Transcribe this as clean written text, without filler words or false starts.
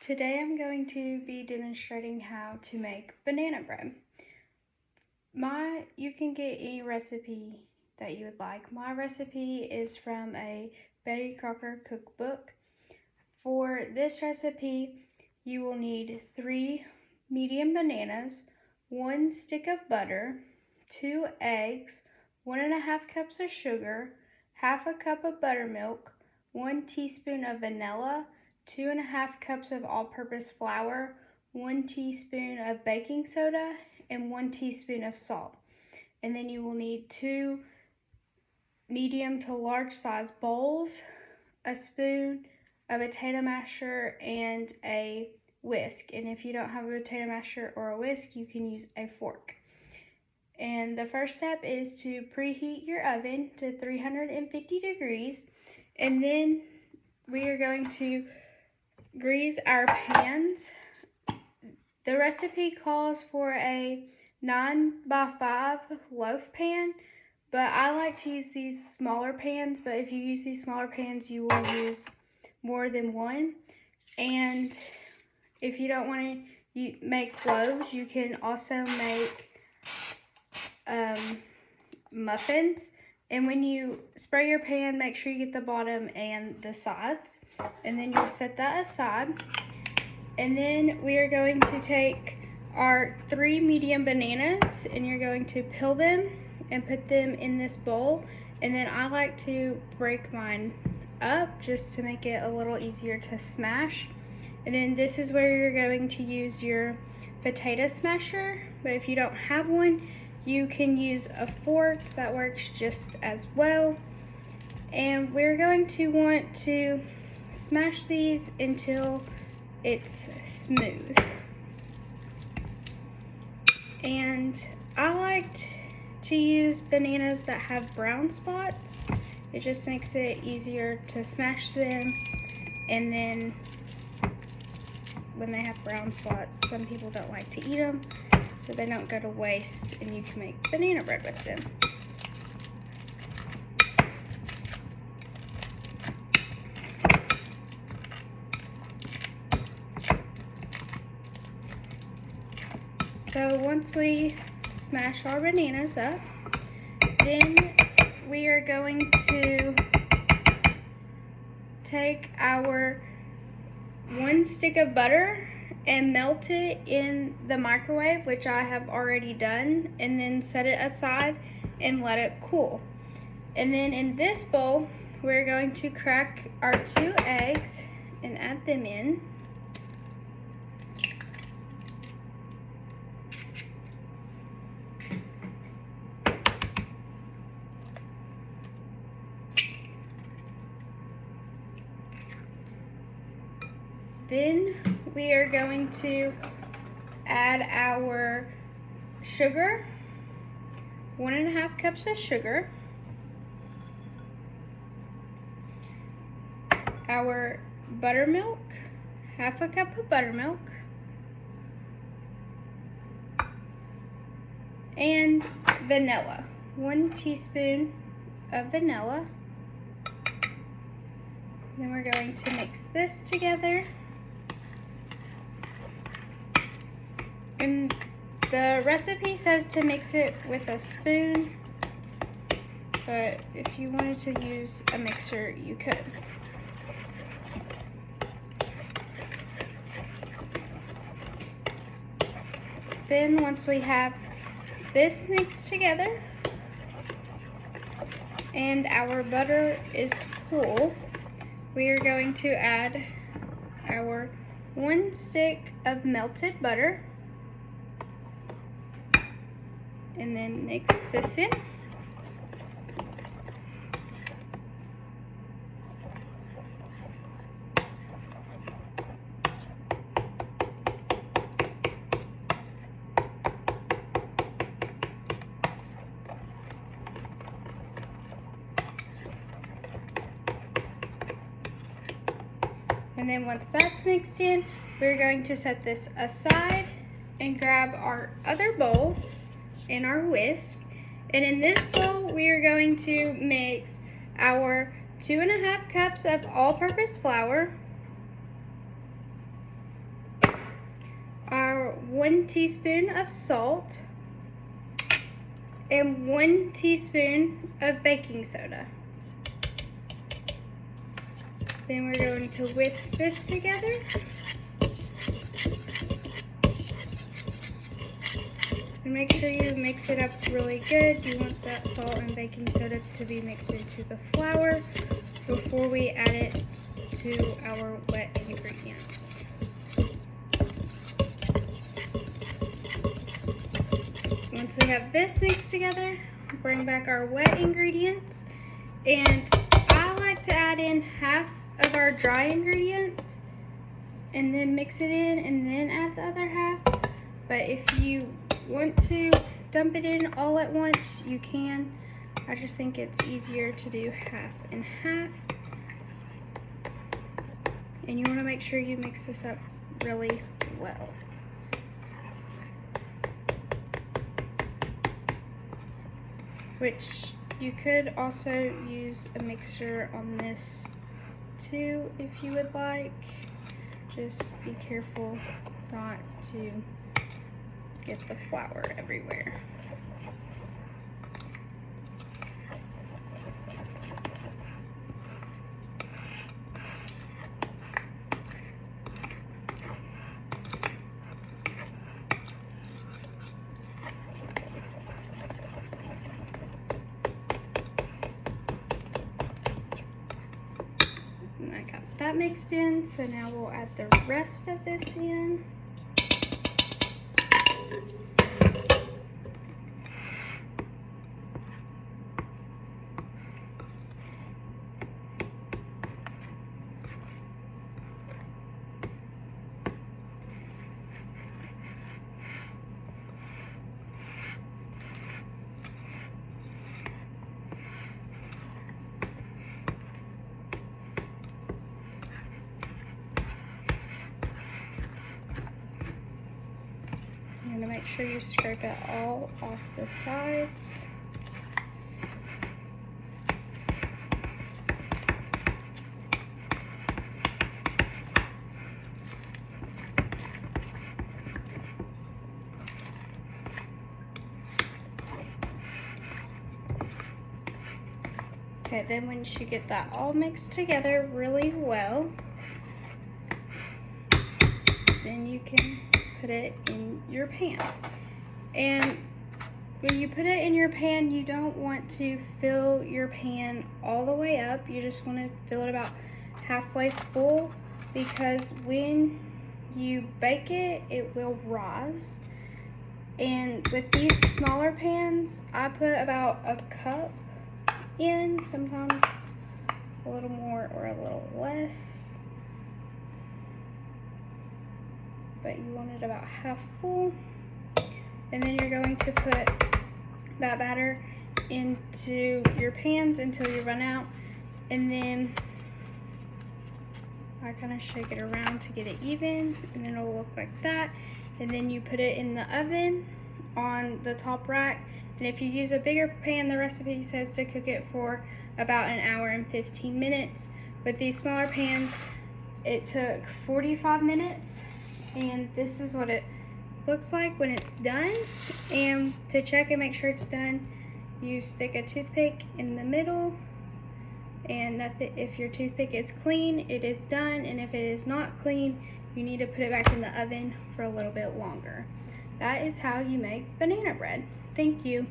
Today I'm going to be demonstrating how to make banana bread. You can get any recipe that you would like. My recipe is from a Betty Crocker cookbook. For this recipe, you will need 3 medium bananas, 1 stick of butter, 2 eggs, 1½ cups of sugar, half a cup of buttermilk, 1 teaspoon of vanilla, 2½ cups of all-purpose flour, 1 teaspoon of baking soda, and 1 teaspoon of salt. And then you will need 2 medium to large size bowls, a spoon, a potato masher, and a whisk. And if you don't have a potato masher or a whisk, you can use a fork. And the first step is to preheat your oven to 350 degrees. And then we are going to grease our pans. The recipe calls for a 9x5 loaf pan, but I like to use these smaller pans. But if you use these smaller pans, you will use more than one. And if you don't want to make loaves, you can also make muffins. And when you spray your pan, make sure you get the bottom and the sides, and then you'll set that aside. And then we are going to take our 3 medium bananas, and you're going to peel them and put them in this bowl. And then I like to break mine up just to make it a little easier to smash. And then this is where you're going to use your potato smasher, but if you don't have one, you can use a fork. That works just as well. And we're going to want to smash these until it's smooth. And I like to use bananas that have brown spots. It just makes it easier to smash them. And then when they have brown spots, some people don't like to eat them, so they don't go to waste, and you can make banana bread with them. So once we smash our bananas up, then we are going to take our 1 stick of butter and melt it in the microwave, which I have already done, and then set it aside and let it cool. And then in this bowl, we're going to crack our 2 eggs and add them in. Then we are going to add our sugar, 1½ cups of sugar, our buttermilk, half a cup of buttermilk, and vanilla, 1 teaspoon of vanilla. Then we're going to mix this together. And the recipe says to mix it with a spoon, but if you wanted to use a mixer, you could. Then once we have this mixed together and our butter is cool, we are going to add our 1 stick of melted butter, and then mix this in. And then once that's mixed in, we're going to set this aside and grab our other bowl and our whisk. And in this bowl, we are going to mix our 2½ cups of all-purpose flour, 1 teaspoon of salt and 1 teaspoon of baking soda. Then we're going to whisk this together. And make sure you mix it up really good. You want that salt and baking soda to be mixed into the flour before we add it to our wet ingredients. Once we have this mixed together, bring back our wet ingredients, and I like to add in half of our dry ingredients and then mix it in and then add the other half. But if you want to dump it in all at once, you can. I just think it's easier to do half and half. And you want to make sure you mix this up really well. Which you could also use a mixer on this too if you would like. Just be careful not to get the flour everywhere. And I got that mixed in, so now we'll add the rest of this in. You're gonna make sure you scrape it all off the sides. Okay, then once you get that all mixed together really well, then you can put it in your pan. And when you put it in your pan, you don't want to fill your pan all the way up. You just want to fill it about halfway full, because when you bake it, it will rise. And with these smaller pans, I put about a cup in, sometimes a little more or a little less, but you want it about half full. And then you're going to put that batter into your pans until you run out, and then I kind of shake it around to get it even, and then it'll look like that. And then you put it in the oven on the top rack. And if you use a bigger pan, the recipe says to cook it for about 1 hour and 15 minutes. With these smaller pans, it took 45 minutes, and this is what it looks like when it's done. And to check and make sure it's done, you stick a toothpick in the middle, and if your toothpick is clean, it is done, and if it is not clean, you need to put it back in the oven for a little bit longer. That is how you make banana bread. Thank you.